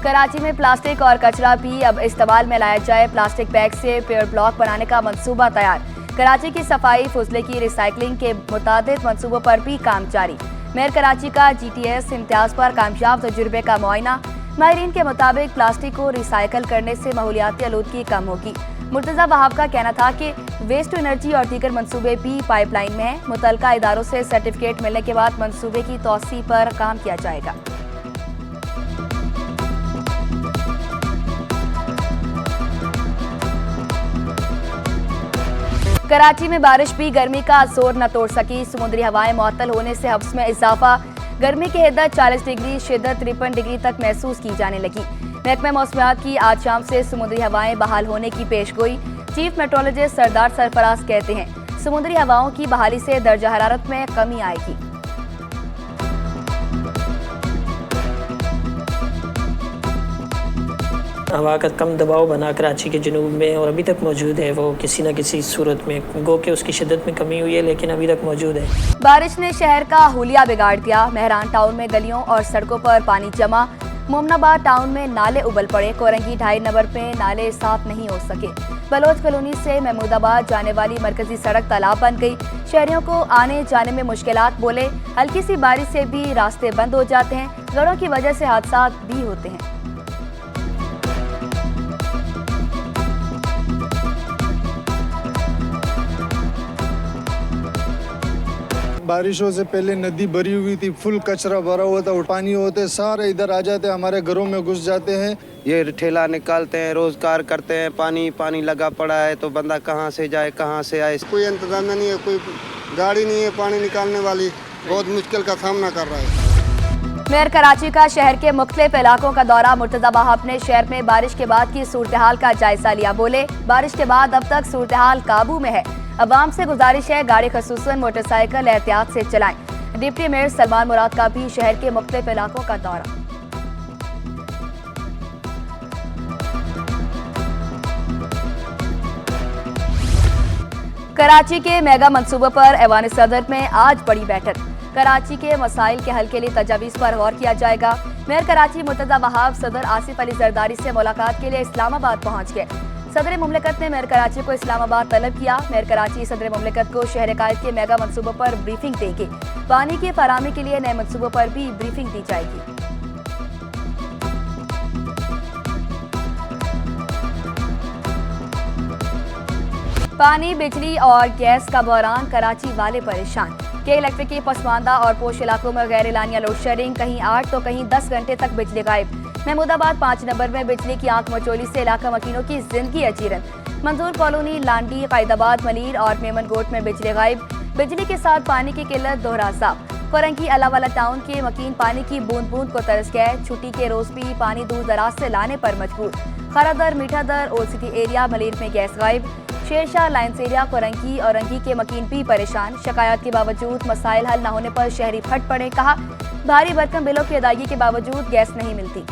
कराची में प्लास्टिक और कचरा भी अब इस्तेमाल में लाया जाए। प्लास्टिक बैग से पेवर ब्लॉक बनाने का मंसूबा तैयार। कराची की सफाई, फुजले की रिसाइकलिंग के मुताबिक मंसूबों पर भी काम जारी। मेयर कराची का GTS इम्तियाज पर कामयाब तजुर्बे का मुआयना। माहिरीन के मुताबिक प्लास्टिक को रिसाइकल करने से माहौलियाती आलूदगी कम होगी। मुर्तजा वहाब का कहना था कि वेस्ट टू एनर्जी और दीगर मंसूबे भी पाइपलाइन में हैं। मुतल्लिका इदारों से सर्टिफिकेट मिलने के बाद मंसूबे की तौसी पर काम किया जाएगा। कराची में बारिश भी गर्मी का जोर न तोड़ सकी। समुद्री हवाएं मुअत्तल होने से हब्स में इजाफा। गर्मी की हिद्दत 40 डिग्री, शिद्दत 53 डिग्री तक महसूस की जाने लगी। महकमा मौसमियात की आज शाम से समुद्री हवाएं बहाल होने की पेशगोई। चीफ मेट्रोलॉजिस्ट सरदार सरफराज कहते हैं समुद्री हवाओं की बहाली से दर्जा हरारत में कमी आएगी। हवा का कम दबाव बना कराची के जुनूब में और अभी तक मौजूद है। वो किसी न किसी सूरत में गो के उसकी शिद्दत में कमी हुई है, लेकिन अभी तक मौजूद है। बारिश ने शहर का हुलिया बिगाड़ दिया। मेहरान टाउन में गलियों और सड़कों पर पानी जमा। मोमनाबाद टाउन में नाले उबल पड़े। कोरंगी 2.5 नंबर पे नाले साफ नहीं हो सके। बलोच कॉलोनी से महमूदाबाद जाने वाली मरकजी सड़क तालाब बन गई। शहरियों को आने जाने में मुश्किलात बोले। हल्की सी बारिश से भी रास्ते बंद हो जाते हैं। गड़ों की वजह से हादसा भी होते हैं। बारिशों से पहले नदी भरी हुई थी, फुल कचरा भरा हुआ था। पानी होते सारे इधर आ जाते, हमारे घरों में घुस जाते हैं। ये ठेला निकालते हैं, रोजगार करते हैं, पानी लगा पड़ा है तो बंदा कहाँ से जाए कहाँ से आए। कोई इंतजाम नहीं है, कोई गाड़ी नहीं है पानी निकालने वाली। बहुत मुश्किल का सामना कर रहा है। मेयर कराची का शहर के मुख्तलिफ इलाकों का दौरा। मुर्तजा वहाब ने शहर में बारिश के बाद की सूरत-ए-हाल का जायजा लिया। बोले बारिश के बाद अब तक सूरत-ए-हाल काबू में है। अवाम से गुजारिश है गाड़ी खसूसन मोटरसाइकिल एहतियात से चलाएं। डिप्टी मेयर सलमान मुराद का भी शहर के मुख्तलिफ इलाकों का दौरा। कराची के मेगा मंसूबों पर ऐवान सदर में आज बड़ी बैठक। कराची के मसाइल के हल के लिए तजावीज़ पर गौर किया जाएगा। मेयर कराची मुर्तजा वहाब सदर आसिफ अली जरदारी से मुलाकात के लिए इस्लामाबाद पहुंच गए। सदर मुमलिकत ने मेयर कराची को इस्लामाबाद तलब किया। मेयर कराची सदर मुमलिकत को शहर कायद के मेगा मंसूबों पर ब्रीफिंग देंगे। पानी की फराहमी के लिए नए मंसूबों पर भी ब्रीफिंग दी जाएगी। पानी, बिजली और गैस का बहरान, कराची वाले परेशान। के इलेक्ट्रिक की पसमानदा और पोश इलाकों में गैर एलानिया लोड शेडिंग। कहीं 8 तो कहीं 10 घंटे तक बिजली गायब। महमूदाबाद 5 नंबर में बिजली की आंख मचोली से इलाका मकीनों की जिंदगी अजीरन। मंजूर कॉलोनी, लांडी, कायदाबाद, मलीर और मेमन गोट में बिजली गायब। बिजली के साथ पानी की किल्लत, दोहरा साफ। कोरंगी अलावाला टाउन के मकीन पानी की बूंद बूंद को तरस गए। छुट्टी के रोज भी पानी दूर दराज से लाने पर मजबूर। खरादर, Mithadar, old city area, Malir में गैस गायब। शेरशाह, लाइन्स एरिया, कोरंगी और रंगी के मकीन भी परेशान। शिकायत के बावजूद मसाइल हल न होने पर शहरी फट पड़े। कहा भारी भरकम बिलों की अदायगी के बावजूद गैस नहीं मिलती।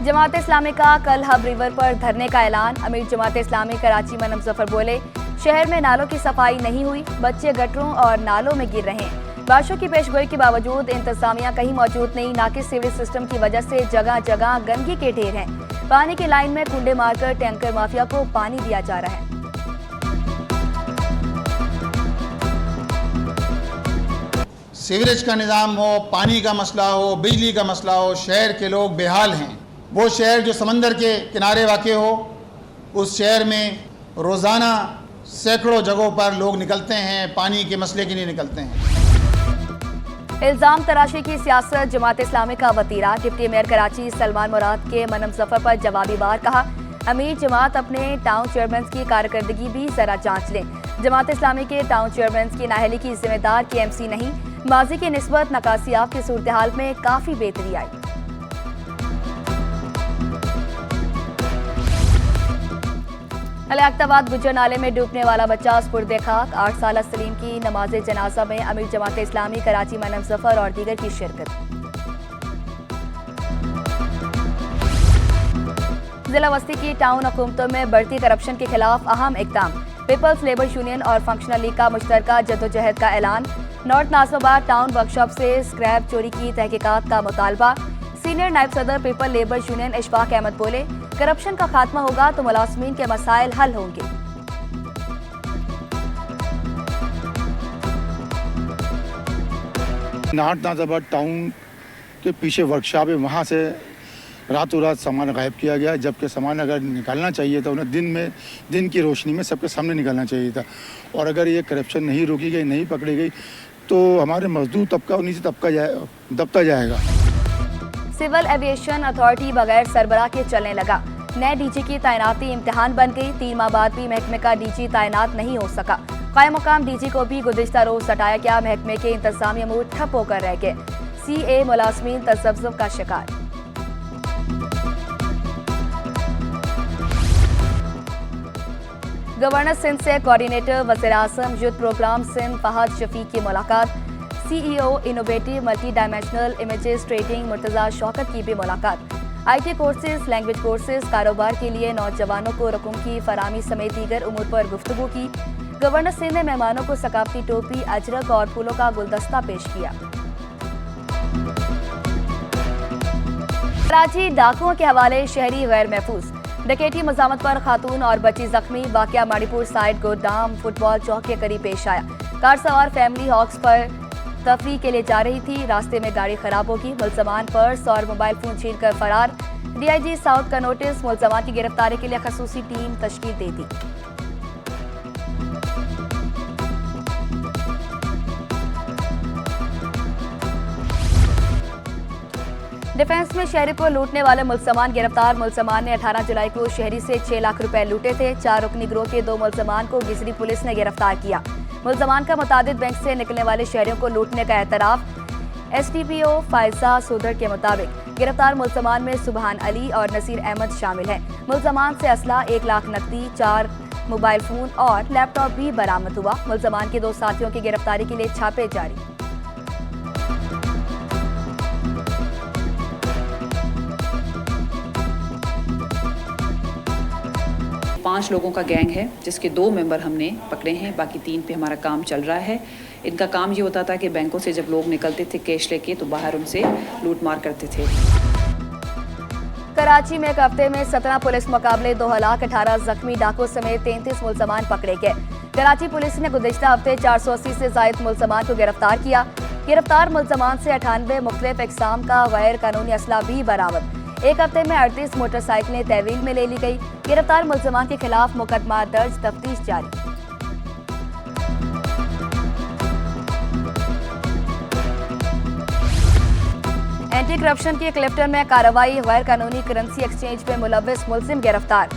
जमात इस्लामी का कल हब रिवर पर धरने का ऐलान। अमीर जमात इस्लामी कराची मनम जफर बोले शहर में नालों की सफाई नहीं हुई, बच्चे गटरों और नालों में गिर रहे हैं। बारिशों की पेशगोई के बावजूद इंतजामिया कहीं मौजूद नहीं। नाकिस सीवरेज सिस्टम की वजह से जगह जगह गंदगी के ढेर हैं। पानी की लाइन में कुंडे मारकर टैंकर माफिया को पानी दिया जा रहा है। सीवरेज का निज़ाम हो, पानी का मसला हो, बिजली का मसला हो, शहर के लोग बेहाल हैं। वो शहर जो समंदर के किनारे वाक़ हो, उस शहर में रोज़ाना सैकड़ों जगहों पर लोग निकलते हैं, पानी के मसले के लिए निकलते हैं। इल्ज़ाम तराशी की सियासत, जमात इस्लामी का वतीरा। डिप्टी मेयर कराची सलमान मुराद के मनम जफर पर जवाबी बार। कहा अमीर जमात अपने टाउन चेयरमैन की कारकर्दगी भी जरा जांच लें। जमात इस्लामी के टाउन चेयरमैन की नाअहली की जिम्मेदार KMC नहीं। माजी की निस्बत नकासियाब की सूरत हाल में काफ़ी बेहतरी आई। अलाख्ताबाद गुज्जर नाले में डूबने वाला बच्चा सुपुर्दे खाक। 8 साल सलीम की नमाज जनाजा में अमीर जमात इस्लामी कराची मनम जफर और दीगर की शिरकत। जिला बस्ती की टाउन हुकूमतों में बढ़ती करप्शन के खिलाफ अहम इकदाम। पीपल्स लेबर यूनियन और फंक्शनल लीग का मुश्तरका जद्दोजहद का ऐलान। नॉर्थ नाजिमाबाद टाउन वर्कशॉप से स्क्रैप चोरी की तहकीकात का मुतालबा। सीनियर नायब सदर people labour union Ishfaq Ahmad बोले, करप्शन का खात्मा होगा तो मुलाजमीन के मसाइल हल होंगे। नॉर्थ नाजिमाबाद टाउन के पीछे वर्कशॉप है, वहाँ से रातों रात सामान गायब किया गया, जबकि सामान अगर निकालना चाहिए था उन्हें दिन की रोशनी में सबके सामने निकालना चाहिए था। और अगर ये करप्शन नहीं रोकी गई, नहीं पकड़ी गई, तो हमारे मजदूर तबका और नीचे तबका दबता जाएगा। सिविल एविएशन अथॉरिटी बगैर सरबराह के चलने लगा। नए डीजी की तैनाती इम्तिहान बन गई। 3 माह बाद भी महकमे का डीजी तैनात नहीं हो सका। कायम मुकाम डीजी को भी गुज़िश्ता रोज हटाया गया। महकमे के इंतजामी अमूर ठप होकर रह गए। सीए मुलाजमीन तसब्जुब का शिकार। गवर्नर सिंध से कोऑर्डिनेटर वज़ीर-ए-आज़म यूथ प्रोग्राम सिंध फहद शफीक की मुलाकात। CEO innovative multi dimensional images trading Murtaza Shaukat की भी मुलाकात। आईटी कोर्सेज, लैंग्वेज कोर्सेज, कारोबार के लिए नौजवानों को रकूम की फराहमी समेत दीगर उमूर पर गुफ्तगू की। गवर्नर सिंध ने मेहमानों को सकाफती टोपी, अजरक और फूलों का गुलदस्ता पेश किया। कराची डाकुओं के हवाले शहरी गैर महफूज। डकैती मजामत पर खातून और बच्ची जख्मी। वाकया मणिपुर साइड गोदाम फुटबॉल चौक के करीब पेश आया। कार सवार फैमिली हॉक्स पर तफरीह के लिए जा रही थी। रास्ते में गाड़ी खराब होगी। मुलजमान पर्स और मोबाइल फोन छीन कर फरार। डीआईजी साउथ का नोटिस। मुलजमान की गिरफ्तारी के लिए खसूसी टीम तश्कील दे दी। डिफेंस में शहरी को लूटने वाले मुलजमान गिरफ्तार। मुलजमान ने 18 जुलाई को शहरी से 6 लाख रुपए लूटे थे। 4 रुकनी गिरोह के 2 मुलजमान को गिजरी पुलिस ने गिरफ्तार किया। मुलजमान का मुतादिद बैंक से निकलने वाले शहरियों को लूटने का एतराफ। एसटीपीओ फायजा सोदर के मुताबिक गिरफ्तार मुलजमान में सुबहान अली और नसीर अहमद शामिल हैं। मुलजमान से असला 1 लाख नकदी, 4 मोबाइल फोन और लैपटॉप भी बरामद हुआ। मुलजमान के 2 साथियों की गिरफ्तारी के लिए छापे जारी। पांच लोगों का गैंग है जिसके 2 मेंबर हमने पकड़े हैं, बाकी 3 पे हमारा काम चल रहा है। इनका काम ये होता था कि बैंकों से जब लोग निकलते थे कैश लेके तो बाहर उनसे लूट मार करते थे। कराची में एक हफ्ते में 17 पुलिस मुकाबले, 2 हलाक, 18 जख्मी, डाकू समेत 33 मुलजमान पकड़े गए। कराची पुलिस ने गुज़िश्ता हफ्ते 480 से ज़ायद मुलजमान को गिरफ्तार किया। गिरफ्तार मुलजमान से 98 मुख्तलिफ इक़साम का गैर कानूनी असला भी बरामद। एक हफ्ते में 38 मोटरसाइकिलें तहवील में ले ली गई। गिरफ्तार मुलजमान के खिलाफ मुकदमा दर्ज, तफ्तीश जारी। एंटी करप्शन की क्लिफ्टन में कार्रवाई। गैर कानूनी करेंसी एक्सचेंज में मुलव्विस मुलजिम गिरफ्तार।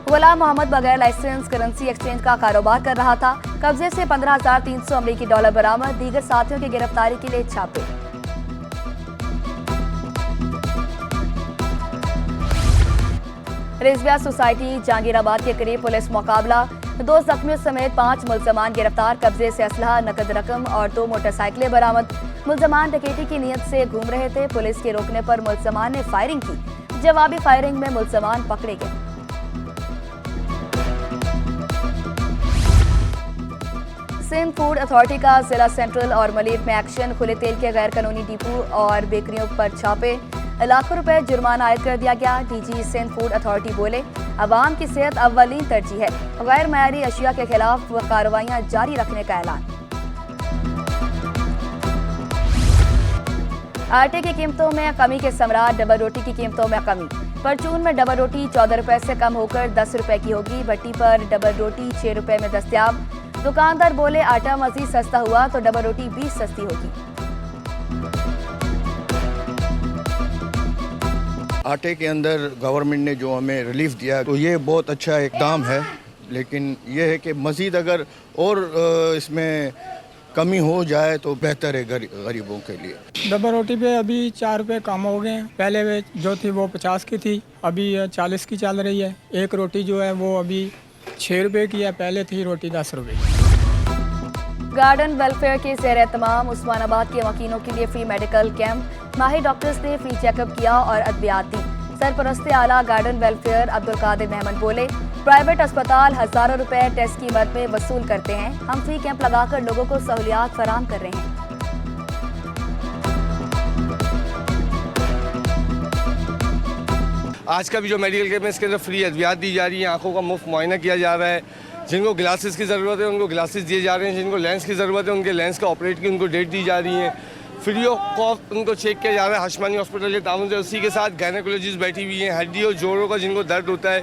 गुलाम मोहम्मद बगैर लाइसेंस करेंसी एक्सचेंज का कारोबार कर रहा था। कब्जे से 15,300 अमरीकी डॉलर बरामद। दीगर साथियों की गिरफ्तारी के लिए छापे। रिजविया सोसाइटी जहांगीराबाद के करीब पुलिस मुकाबला। 2 जख्मियों समेत 5 मुलजमान गिरफ्तार। कब्जे से असलहा, नकद रकम और 2 मोटरसाइकिलें बरामद। मुलजमान डकैती की नीयत से घूम रहे थे। पुलिस के रोकने पर मुलजमान ने फायरिंग की। जवाबी फायरिंग में मुलजमान पकड़े गए। सिंध फूड अथॉरिटी का जिला सेंट्रल और मलीर में एक्शन। खुले तेल के गैर कानूनी डिपो और बेकरियों पर छापे। लाखों रुपए जुर्माना आयद कर दिया गया। डीजी सिंध फूड अथॉरिटी बोले, अवाम की सेहत अव्वलीन तरजीह है। गैर मयारी अशिया के खिलाफ कार्रवाइयां जारी रखने का ऐलान। आटे की कीमतों में कमी के समरा। डबल रोटी की कीमतों में कमी। परचून में डबल रोटी 14 रुपए से कम होकर 10 रुपए की होगी। भट्टी पर डबल रोटी 6 रुपए में दस्तयाब। दुकानदार बोले, आटा मजीद सस्ता हुआ तो डबल रोटी भी सस्ती होगी। आटे के अंदर गवर्नमेंट ने जो हमें रिलीफ दिया तो ये बहुत अच्छा इकदाम है, लेकिन ये है कि मज़ीद अगर और इसमें कमी हो जाए तो बेहतर है गरीबों के लिए। डबल रोटी पे अभी 4 रुपये कम हो गए हैं। पहले वे जो थी वो 50 की थी, अभी 40 की चल रही है। एक रोटी जो है वो अभी 6 रुपये की है, पहले थी रोटी 10 रुपये की। गार्डन वेलफेयर के ज़ेर तमाम उस्मानाबाद के मकीनों के लिए फ्री मेडिकल कैंप। माहिर डॉक्टर्स ने फ्री चेकअप किया और अद्वियात दी। सरपरस्ते आला गार्डन वेलफेयर अब्दुल कादिर मेहमन बोले, प्राइवेट अस्पताल हजारों रुपए टेस्ट की मद में वसूल करते हैं। हम फ्री कैंप लगाकर लोगों को सहूलियात फराहम कर रहे हैं। आज का भी जो मेडिकल कैंप है इसके अंदर फ्री अद्वियात दी जा रही है, आंखों का मुफ्त मुआयना किया जा रहा है। जिनको ग्लासेस की ज़रूरत है उनको ग्लासेस दिए जा रहे हैं, जिनको लेंस की ज़रूरत है उनके लेंस का ऑपरेट की उनको डेट दी जा रही है। फ्री ऑफ कॉस्ट उनको चेक किया जा रहा है। हशमानी हॉस्पिटल के ताउन से उसी के साथ गायनेकोलॉजिस्ट बैठी हुई हैं। हड्डी और जोड़ों का जिनको दर्द होता है,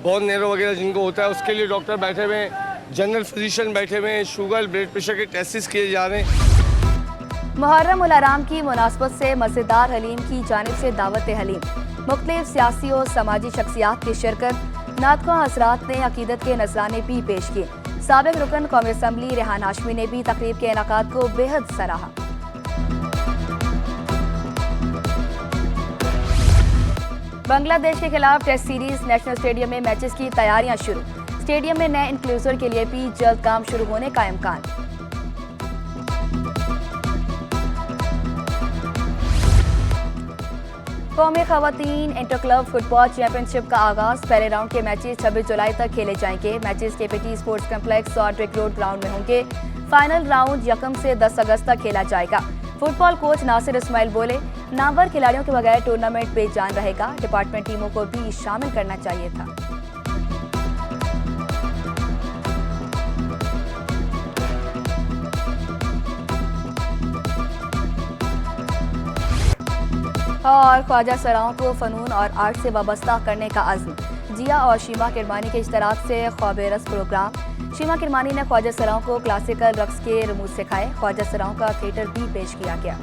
बोन नैरो वगैरह जिनको होता है, उसके लिए डॉक्टर बैठे हुए हैं, जनरल फिजिशियन बैठे हुए हैं। शुगर ब्लड प्रेशर के टेस्ट किए जा रहे हैं। मुहर्रम उल हराम की मुनासबत से मज़ेदार हलीम की जानिब से दावत हलीम, मुख्तलिफ सियासी और समाजी शख्सियात की शिरकत। नातखा हजरात ने अकीदत के नजराने भी पेश किए। साबिक रुकन कौमी असम्बली रेहान हाशमी ने भी तकरीब के इनाकात को बेहद सराहा। बांग्लादेश के खिलाफ टेस्ट सीरीज नेशनल स्टेडियम में मैचेस की तैयारियां शुरू। स्टेडियम में नए इंक्लूजर के लिए भी जल्द काम शुरू होने का इम्कान। कौमी खवातीन इंटर क्लब फुटबॉल चैंपियनशिप का आगाज। पहले राउंड के मैचेस 26 जुलाई तक खेले जाएंगे। मैचेस केपीटी स्पोर्ट्स कम्प्लेक्स और ट्रिक रोड ग्राउंड में होंगे। फाइनल राउंड 1 से 10 अगस्त तक खेला जाएगा। फुटबॉल कोच नासिर इस्माइल बोले, नामवर खिलाड़ियों के बगैर टूर्नामेंट बेजान रहेगा। डिपार्टमेंट टीमों को भी शामिल करना चाहिए था। और ख्वाजा सराओं को फ़नून और आर्ट से वाबस्ता करने का अज़्म। जिया और शीमा किरमानी के इश्तराक से ख्वाबे रस प्रोग्राम। शीमा किरमानी ने ख्वाजा सराओं को क्लासिकल रक्स के रमूज सिखाए। ख्वाजा सराओं का थिएटर भी पेश किया गया।